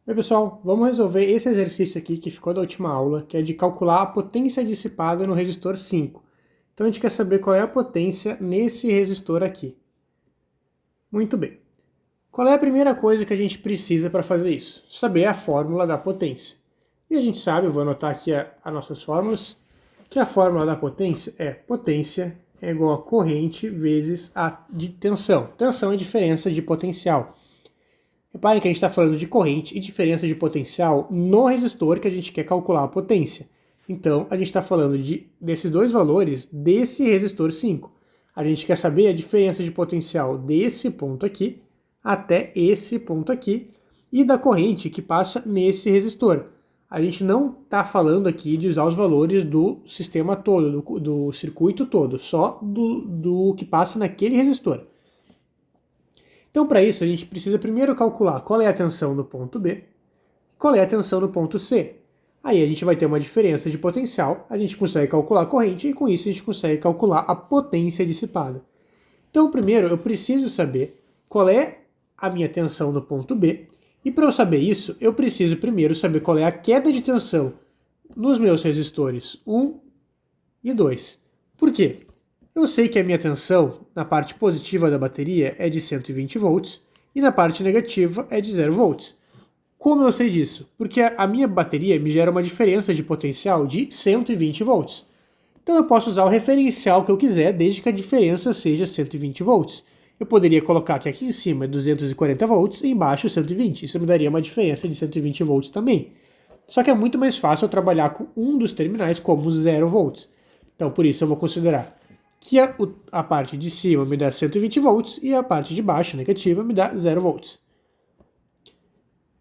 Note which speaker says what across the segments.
Speaker 1: Oi pessoal, vamos resolver esse exercício aqui que ficou da última aula, que é de calcular a potência dissipada no resistor 5. Então a gente quer saber qual é a potência nesse resistor aqui. Muito bem. Qual é a primeira coisa que a gente precisa para fazer isso? Saber a fórmula da potência. E a gente sabe, eu vou anotar aqui as nossas fórmulas, que a fórmula da potência é potência é igual a corrente vezes a de tensão. Tensão é a diferença de potencial. Repare que a gente está falando de corrente e diferença de potencial no resistor que a gente quer calcular a potência. Então, a gente está falando desses dois valores desse resistor 5. A gente quer saber a diferença de potencial desse ponto aqui até esse ponto aqui e da corrente que passa nesse resistor. A gente não está falando aqui de usar os valores do sistema todo, do circuito todo, só do que passa naquele resistor. Então, para isso, a gente precisa primeiro calcular qual é a tensão no ponto B e qual é a tensão no ponto C. Aí a gente vai ter uma diferença de potencial, a gente consegue calcular a corrente e com isso a gente consegue calcular a potência dissipada. Então, primeiro eu preciso saber qual é a minha tensão no ponto B e para eu saber isso, eu preciso primeiro saber qual é a queda de tensão nos meus resistores 1 e 2. Por quê? Eu sei que a minha tensão na parte positiva da bateria é de 120 volts e na parte negativa é de 0 volts. Como eu sei disso? Porque a minha bateria me gera uma diferença de potencial de 120 volts. Então eu posso usar o referencial que eu quiser, desde que a diferença seja 120 volts. Eu poderia colocar que aqui em cima é 240 volts e embaixo 120. Isso me daria uma diferença de 120 volts também. Só que é muito mais fácil eu trabalhar com um dos terminais como 0 volts. Então por isso eu vou considerar que a parte de cima me dá 120 volts e a parte de baixo, negativa, me dá 0 volts.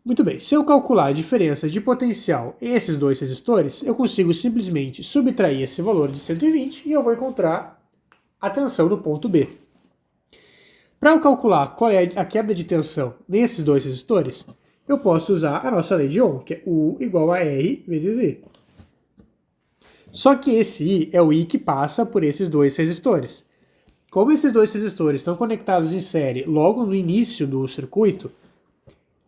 Speaker 1: Muito bem, se eu calcular a diferença de potencial em esses dois resistores, eu consigo simplesmente subtrair esse valor de 120 e eu vou encontrar a tensão no ponto B. Para eu calcular qual é a queda de tensão nesses dois resistores, eu posso usar a nossa lei de Ohm, que é U igual a R vezes I. Só que esse I é o I que passa por esses dois resistores. Como esses dois resistores estão conectados em série logo no início do circuito,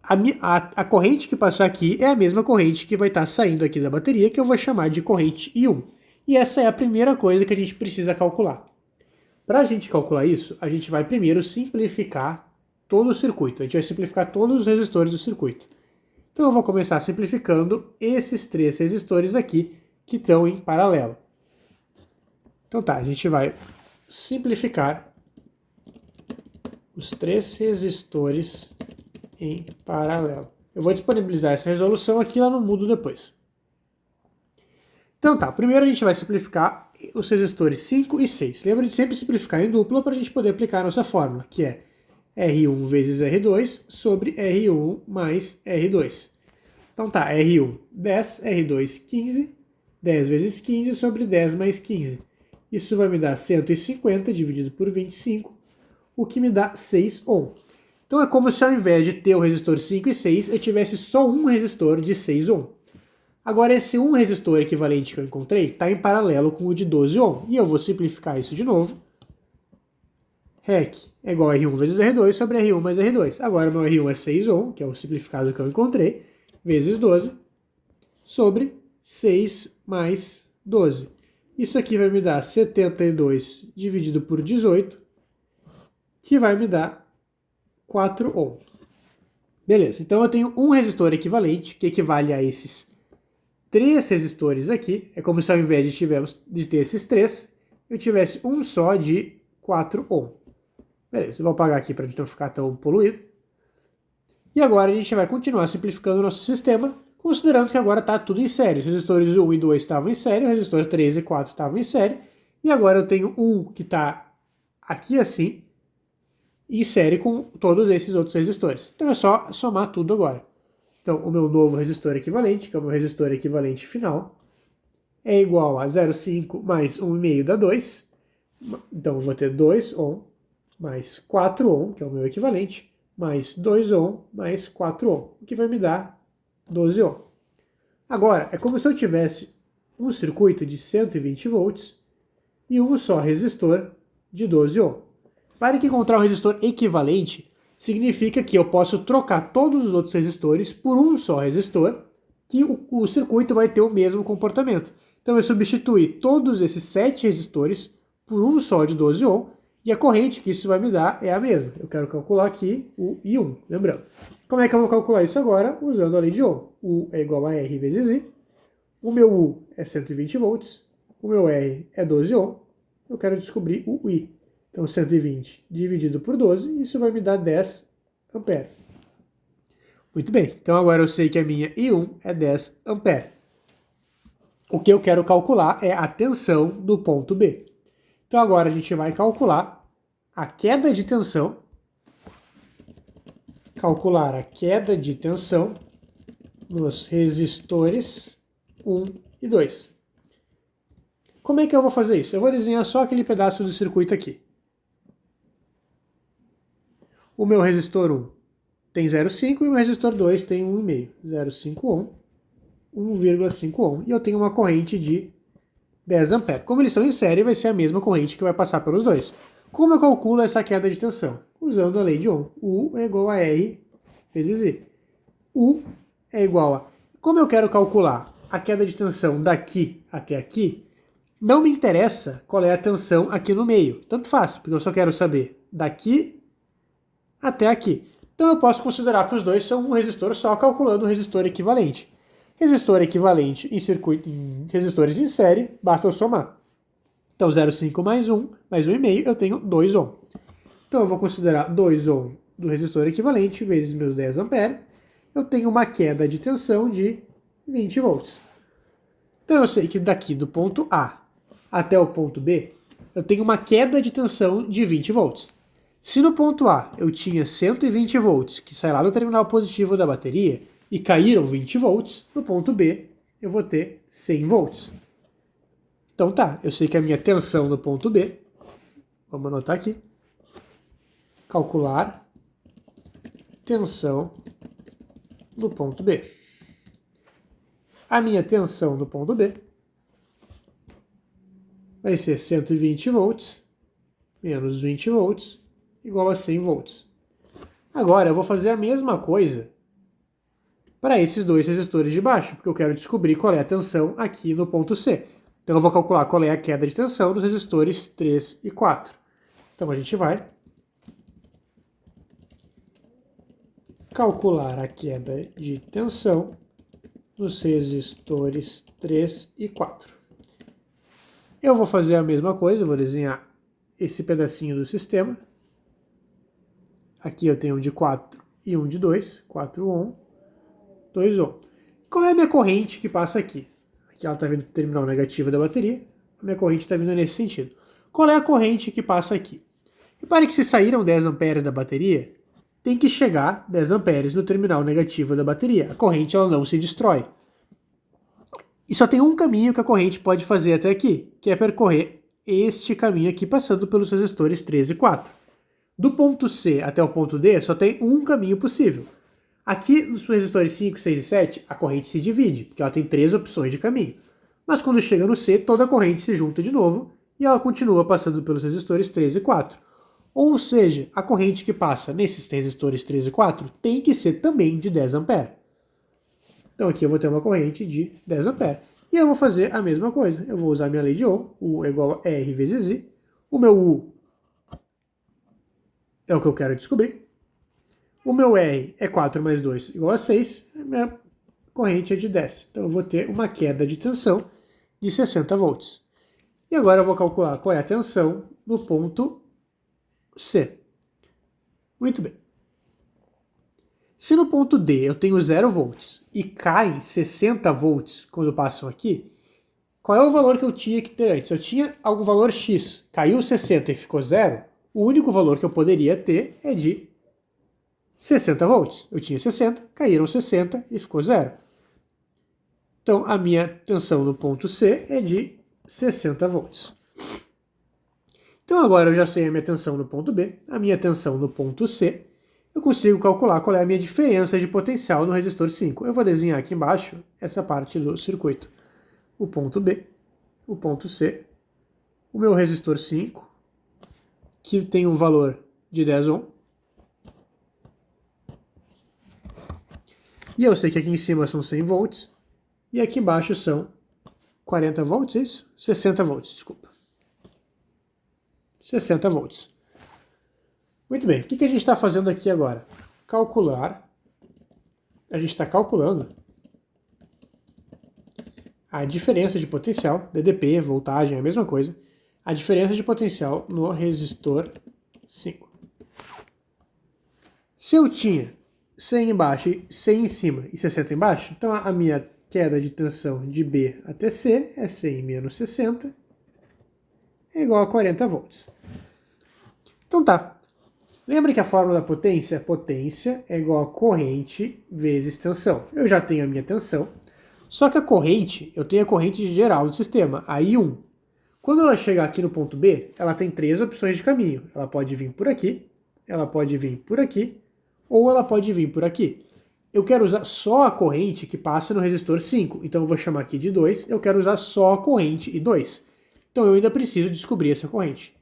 Speaker 1: a corrente que passar aqui é a mesma corrente que vai estar saindo aqui da bateria, que eu vou chamar de corrente I1. E essa é a primeira coisa que a gente precisa calcular. Para a gente calcular isso, a gente vai primeiro simplificar todo o circuito. A gente vai simplificar todos os resistores do circuito. Então eu vou começar simplificando esses três resistores aqui, que estão em paralelo. Então tá, a gente vai simplificar os três resistores em paralelo. Eu vou disponibilizar essa resolução aqui lá no Moodle depois. Então tá, primeiro a gente vai simplificar os resistores 5 e 6. Lembra de sempre simplificar em dupla para a gente poder aplicar a nossa fórmula, que é R1 vezes R2 sobre R1 mais R2. Então tá, R1 10, R2 15, 10 vezes 15 sobre 10 mais 15. Isso vai me dar 150 dividido por 25, o que me dá 6 ohm. Então é como se ao invés de ter o resistor 5 e 6, eu tivesse só um resistor de 6 ohm. Agora esse um resistor equivalente que eu encontrei está em paralelo com o de 12 ohm. E eu vou simplificar isso de novo. REC é igual a R1 vezes R2 sobre R1 mais R2. Agora meu R1 é 6 ohm, que é o simplificado que eu encontrei, vezes 12, sobre 6 mais 12. Isso aqui vai me dar 72 dividido por 18, que vai me dar 4 ohm. Beleza, então eu tenho um resistor equivalente, que equivale a esses três resistores aqui. É como se ao invés de ter esses três, eu tivesse um só de 4 ohm. Beleza, eu vou apagar aqui para não ficar tão poluído. E agora a gente vai continuar simplificando o nosso sistema, considerando que agora está tudo em série. Os resistores 1 e 2 estavam em série, os resistores 3 e 4 estavam em série, e agora eu tenho um que está aqui assim, em série com todos esses outros resistores. Então é só somar tudo agora. Então o meu novo resistor equivalente, que é o meu resistor equivalente final, é igual a 0,5 mais 1,5 dá 2. Então eu vou ter 2 ohm mais 4 ohm, que é o meu equivalente, mais 2 ohm mais 4 ohm, o que vai me dar 12 ohm. Agora, é como se eu tivesse um circuito de 120 volts e um só resistor de 12 ohm. Para que encontrar um resistor equivalente, significa que eu posso trocar todos os outros resistores por um só resistor, que o circuito vai ter o mesmo comportamento. Então eu substituí todos esses 7 resistores por um só de 12 ohm, e a corrente que isso vai me dar é a mesma. Eu quero calcular aqui o I1, lembrando. Como é que eu vou calcular isso agora? Usando a lei de Ohm. U é igual a R vezes I. O meu U é 120 volts, o meu R é 12 ohm. Eu quero descobrir o I. Então 120 dividido por 12, isso vai me dar 10 ampere. Muito bem, então agora eu sei que a minha I1 é 10 ampere. O que eu quero calcular é a tensão do ponto B. Então agora a gente vai calcular a queda de tensão. Calcular a queda de tensão nos resistores 1 e 2. Como é que eu vou fazer isso? Eu vou desenhar só aquele pedaço do circuito aqui. O meu resistor 1 tem 0,5 e o meu resistor 2 tem 1,5. 0,5 ohm, 1,5 ohm. E eu tenho uma corrente de 10 amperes. Como eles estão em série, vai ser a mesma corrente que vai passar pelos dois. Como eu calculo essa queda de tensão? Usando a lei de Ohm. U é igual a R vezes I. U é igual a... Como eu quero calcular a queda de tensão daqui até aqui, não me interessa qual é a tensão aqui no meio. Tanto faz, porque eu só quero saber daqui até aqui. Então eu posso considerar que os dois são um resistor só, calculando o resistor equivalente. Resistor equivalente em resistores em série, basta eu somar. Então 0,5 mais 1, mais 1,5, eu tenho 2 ohm. Então eu vou considerar 2 ohm do resistor equivalente vezes meus 10 amperes. Eu tenho uma queda de tensão de 20 volts. Então eu sei que daqui do ponto A até o ponto B, eu tenho uma queda de tensão de 20 volts. Se no ponto A eu tinha 120 volts, que sai lá do terminal positivo da bateria, e caíram 20 volts, no ponto B eu vou ter 100 volts. Então tá, eu sei que a minha tensão no ponto B, vamos anotar aqui, calcular tensão no ponto B. A minha tensão no ponto B vai ser 120 volts menos 20 volts igual a 100 volts. Agora eu vou fazer a mesma coisa para esses dois resistores de baixo, porque eu quero descobrir qual é a tensão aqui no ponto C. Então eu vou calcular qual é a queda de tensão dos resistores 3 e 4. Então a gente vai calcular a queda de tensão dos resistores 3 e 4. Eu vou fazer a mesma coisa, eu vou desenhar esse pedacinho do sistema. Aqui eu tenho um de 4 e um de 2, 4 ohm, 2 ohm. Qual é a minha corrente que passa aqui? Aqui ela está vindo para o terminal negativo da bateria, a minha corrente está vindo nesse sentido. Qual é a corrente que passa aqui? Repare que se saíram 10 amperes da bateria, tem que chegar 10 amperes no terminal negativo da bateria. A corrente ela não se destrói. E só tem um caminho que a corrente pode fazer até aqui, que é percorrer este caminho aqui, passando pelos resistores 3 e 4. Do ponto C até o ponto D, só tem um caminho possível. Aqui nos resistores 5, 6 e 7, a corrente se divide, porque ela tem 3 opções de caminho. Mas quando chega no C, toda a corrente se junta de novo e ela continua passando pelos resistores 3 e 4. Ou seja, a corrente que passa nesses resistores 3 e 4 tem que ser também de 10 amperes. Então aqui eu vou ter uma corrente de 10 amperes. E eu vou fazer a mesma coisa. Eu vou usar minha lei de Ohm, U é igual a R vezes I. O meu U é o que eu quero descobrir. O meu R é 4 mais 2 igual a 6. A minha corrente é de 10. Então eu vou ter uma queda de tensão de 60 volts. E agora eu vou calcular qual é a tensão no ponto C. Muito bem. Se no ponto D eu tenho 0 volts e cai 60 volts quando passam aqui, qual é o valor que eu tinha que ter antes? Eu tinha algum valor X, caiu 60 e ficou 0, o único valor que eu poderia ter é de 60 volts. Eu tinha 60, caíram 60 e ficou 0. Então a minha tensão no ponto C é de 60 volts. Então agora eu já sei a minha tensão no ponto B, a minha tensão no ponto C. Eu consigo calcular qual é a minha diferença de potencial no resistor 5. Eu vou desenhar aqui embaixo essa parte do circuito. O ponto B, o ponto C, o meu resistor 5, que tem um valor de 10 ohm, E eu sei que aqui em cima são 100 volts, e aqui embaixo são 40 volts, é isso? 60 volts, desculpa. 60 volts. Muito bem, o que a gente está fazendo aqui agora? Calcular. A gente está calculando a diferença de potencial, DDP, voltagem, é a mesma coisa, a diferença de potencial no resistor 5. Se eu tinha 100 embaixo, 100 em cima e 60 embaixo, então a minha queda de tensão de B até C é 100 menos 60, é igual a 40 volts. Então tá. Lembra que a fórmula da potência? Potência é igual a corrente vezes tensão. Eu já tenho a minha tensão, só que a corrente, eu tenho a corrente geral do sistema, a I1. Quando ela chegar aqui no ponto B, ela tem 3 opções de caminho. Ela pode vir por aqui, ela pode vir por aqui, ou ela pode vir por aqui. Eu quero usar só a corrente que passa no resistor 5, então eu vou chamar aqui de 2, eu quero usar só a corrente I2. Então eu ainda preciso descobrir essa corrente.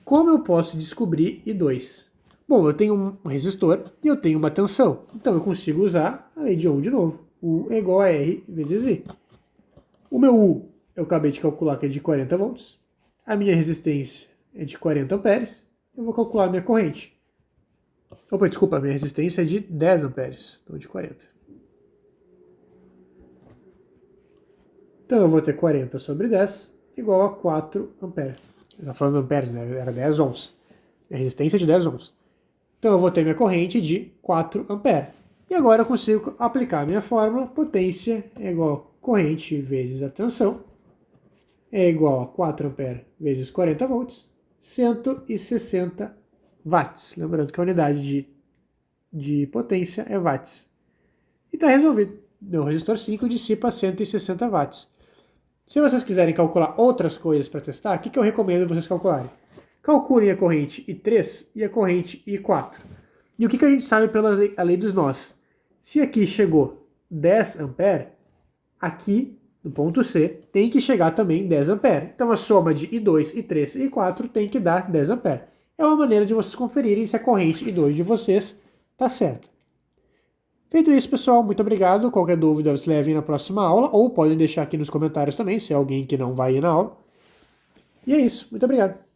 Speaker 1: Como eu posso descobrir I2? Bom, eu tenho um resistor e eu tenho uma tensão, então eu consigo usar a lei de Ohm de novo. U é igual a R vezes I. O meu U eu acabei de calcular que é de 40 volts, a minha resistência é de 40 amperes, eu vou calcular a minha corrente. Opa, desculpa, a minha resistência é de 10 amperes, não de 40. Então eu vou ter 40 sobre 10 igual a 4 amperes. Eu estava falando amperes, né? Era 10 ohms. Minha resistência é de 10 ohms. Então eu vou ter minha corrente de 4 amperes. E agora eu consigo aplicar a minha fórmula. Potência é igual a corrente vezes a tensão. É igual a 4 amperes vezes 40 volts. 160 watts. Lembrando que a unidade de potência é watts. E está resolvido. Meu resistor 5 dissipa 160 watts. Se vocês quiserem calcular outras coisas para testar, o que eu recomendo vocês calcularem? Calculem a corrente I3 e a corrente I4. E o que a gente sabe pela lei dos nós? Se aqui chegou 10 amperes, aqui no ponto C tem que chegar também 10 amperes. Então a soma de I2, I3 e I4 tem que dar 10 amperes. É uma maneira de vocês conferirem se a corrente I2 de vocês está certa. Feito isso, pessoal, muito obrigado. Qualquer dúvida, vocês levem na próxima aula, ou podem deixar aqui nos comentários também, se é alguém que não vai ir na aula. E é isso, muito obrigado.